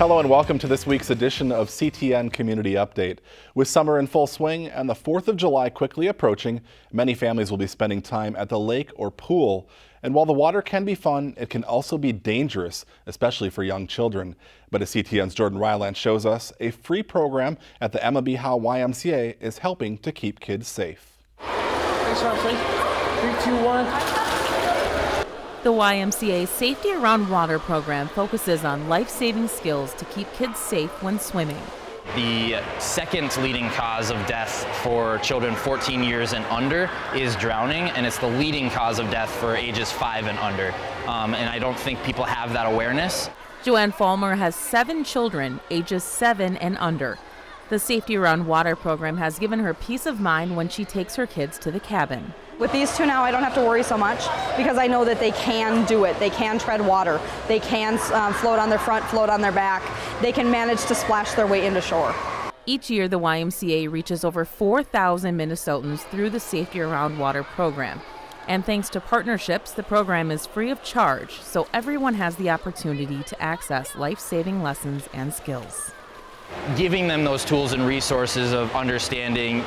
Hello and welcome to this week's edition of CTN Community Update. With summer in full swing and the 4th of July quickly approaching, many families will be spending time at the lake or pool. And while the water can be fun, it can also be dangerous, especially for young children. But as CTN's Jordan Ryland shows us, a free program at the Emma B. Howe YMCA is helping to keep kids safe. Thanks, Ashley. 3, 2, 1. The YMCA's Safety Around Water program focuses on life-saving skills to keep kids safe when swimming. The second leading cause of death for children 14 years and under is drowning, and it's the leading cause of death for ages 5 and under. And I don't think people have that awareness. Joanne Fulmer has 7 children, ages 7 and under. The Safety Around Water program has given her peace of mind when she takes her kids to the cabin. With these two now, I don't have to worry so much because I know that they can do it. They can tread water. They can float on their front, float on their back. They can manage to splash their way into shore. Each year, the YMCA reaches over 4,000 Minnesotans through the Safety Around Water program. And thanks to partnerships, the program is free of charge, so everyone has the opportunity to access life-saving lessons and skills. Giving them those tools and resources of understanding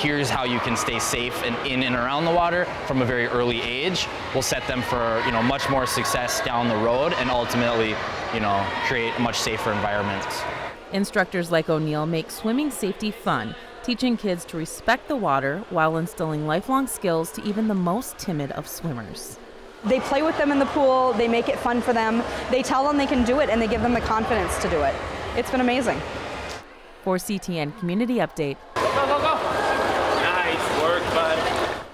here's how you can stay safe and in and around the water from a very early age will set them for much more success down the road and ultimately create much safer environments. Instructors like O'Neill make swimming safety fun, teaching kids to respect the water while instilling lifelong skills to even the most timid of swimmers. They play with them in the pool, they make it fun for them, they tell them they can do it, and they give them the confidence to do it. It's been amazing. For CTN Community Update, Go, go, go. Nice work, bud.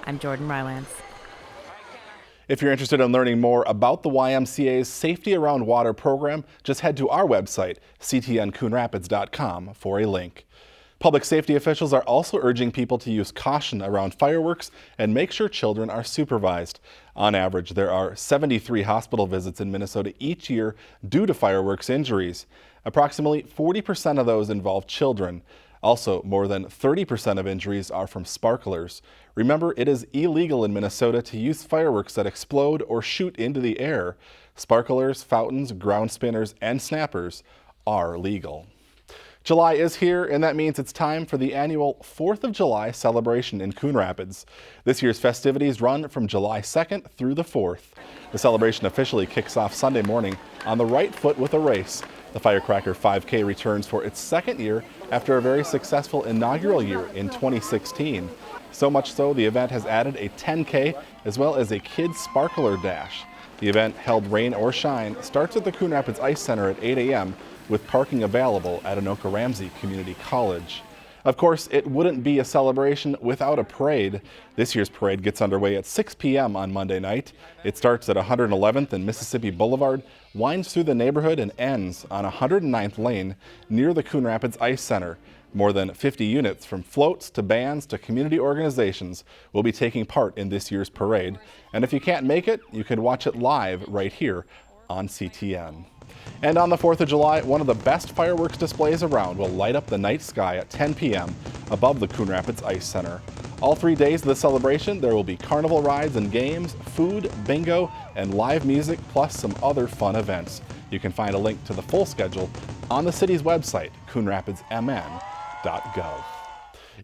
I'm Jordan Rylands. If you're interested in learning more about the YMCA's Safety Around Water program, just head to our website, ctncoonrapids.com, for a link. Public safety officials are also urging people to use caution around fireworks and make sure children are supervised. On average, there are 73 hospital visits in Minnesota each year due to fireworks injuries. Approximately 40% of those involve children. Also, more than 30% of injuries are from sparklers. Remember, it is illegal in Minnesota to use fireworks that explode or shoot into the air. Sparklers, fountains, ground spinners, and snappers are legal. July is here, and that means it's time for the annual 4th of July celebration in Coon Rapids. This year's festivities run from July 2nd through the 4th. The celebration officially kicks off Sunday morning on the right foot with a race. The Firecracker 5K returns for its second year after a very successful inaugural year in 2016. So much so, the event has added a 10K as well as a kids sparkler dash. The event, held rain or shine, starts at the Coon Rapids Ice Center at 8 a.m. with parking available at Anoka Ramsey Community College. Of course, it wouldn't be a celebration without a parade. This year's parade gets underway at 6 p.m. on Monday night. It starts at 111th and Mississippi Boulevard, winds through the neighborhood, and ends on 109th Lane near the Coon Rapids Ice Center. More than 50 units, from floats to bands to community organizations, will be taking part in this year's parade. And if you can't make it, you can watch it live right here on CTN. And on the 4th of July, one of the best fireworks displays around will light up the night sky at 10 p.m. above the Coon Rapids Ice Center. All 3 days of the celebration, there will be carnival rides and games, food, bingo, and live music, plus some other fun events. You can find a link to the full schedule on the city's website, coonrapidsmn.gov.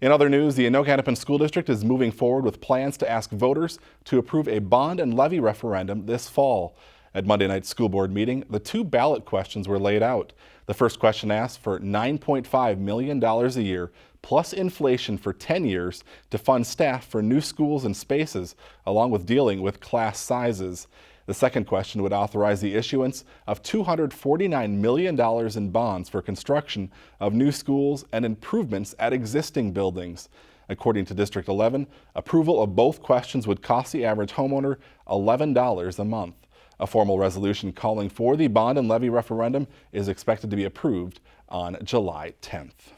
In other news, the Anoka School District is moving forward with plans to ask voters to approve a bond and levy referendum this fall. At Monday night's school board meeting, the 2 ballot questions were laid out. The first question asked for $9.5 million a year, plus inflation for 10 years, to fund staff for new schools and spaces, along with dealing with class sizes. The second question would authorize the issuance of $249 million in bonds for construction of new schools and improvements at existing buildings. According to District 11, approval of both questions would cost the average homeowner $11 a month. A formal resolution calling for the bond and levy referendum is expected to be approved on July 10th.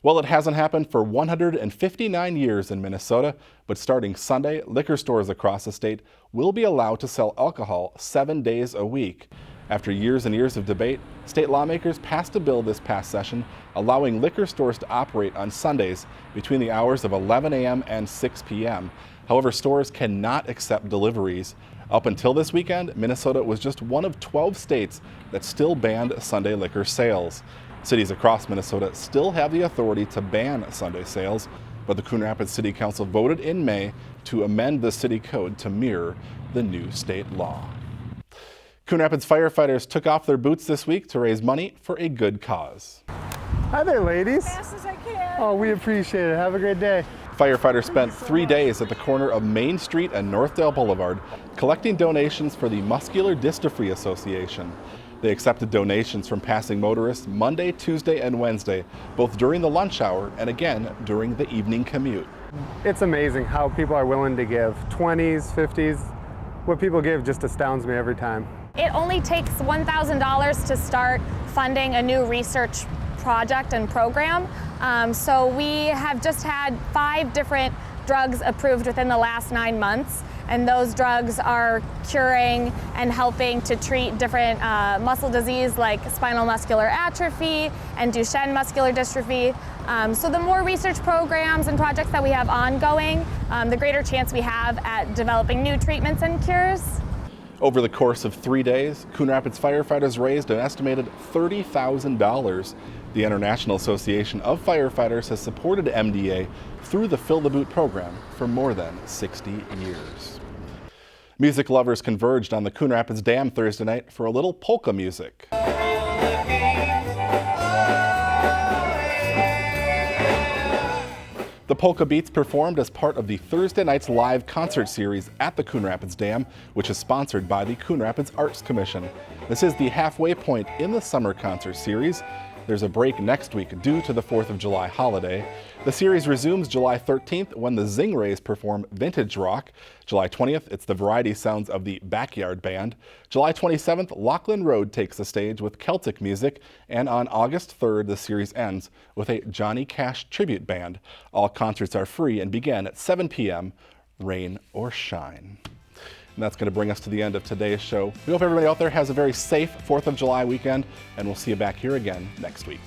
Well, it hasn't happened for 159 years in Minnesota, but starting Sunday, liquor stores across the state will be allowed to sell alcohol 7 days a week. After years and years of debate, state lawmakers passed a bill this past session allowing liquor stores to operate on Sundays between the hours of 11 a.m. and 6 p.m. However, stores cannot accept deliveries. Up until this weekend, Minnesota was just one of 12 states that still banned Sunday liquor sales. Cities across Minnesota still have the authority to ban Sunday sales, but the Coon Rapids City Council voted in May to amend the city code to mirror the new state law. Coon Rapids firefighters took off their boots this week to raise money for a good cause. Hi there, ladies. Fast as I can. Oh, we appreciate it. Have a great day. Firefighters spent 3 days at the corner of Main Street and Northdale Boulevard collecting donations for the Muscular Dystrophy Association. They accepted donations from passing motorists Monday, Tuesday, and Wednesday, both during the lunch hour and again during the evening commute. It's amazing how people are willing to give. 20s, 50s. What people give just astounds me every time. It only takes $1,000 to start funding a new research project and program. So we have just had 5 different drugs approved within the last 9 months. And those drugs are curing and helping to treat different muscle disease like spinal muscular atrophy and Duchenne muscular dystrophy. So the more research programs and projects that we have ongoing, the greater chance we have at developing new treatments and cures. Over the course of 3 days, Coon Rapids firefighters raised an estimated $30,000. The International Association of Firefighters has supported MDA through the Fill the Boot program for more than 60 years. Music lovers converged on the Coon Rapids Dam Thursday night for a little polka music. The polka beats performed as part of the Thursday night's live concert series at the Coon Rapids Dam, which is sponsored by the Coon Rapids Arts Commission. This is the halfway point in the summer concert series. There's a break next week due to the 4th of July holiday. The series resumes July 13th when the Zing Rays perform vintage rock. July 20th, it's the variety sounds of the Backyard Band. July 27th, Lachlan Road takes the stage with Celtic music. And on August 3rd, the series ends with a Johnny Cash tribute band. All concerts are free and begin at 7 p.m., rain or shine. And that's going to bring us to the end of today's show. We hope everybody out there has a very safe 4th of July weekend, and we'll see you back here again next week.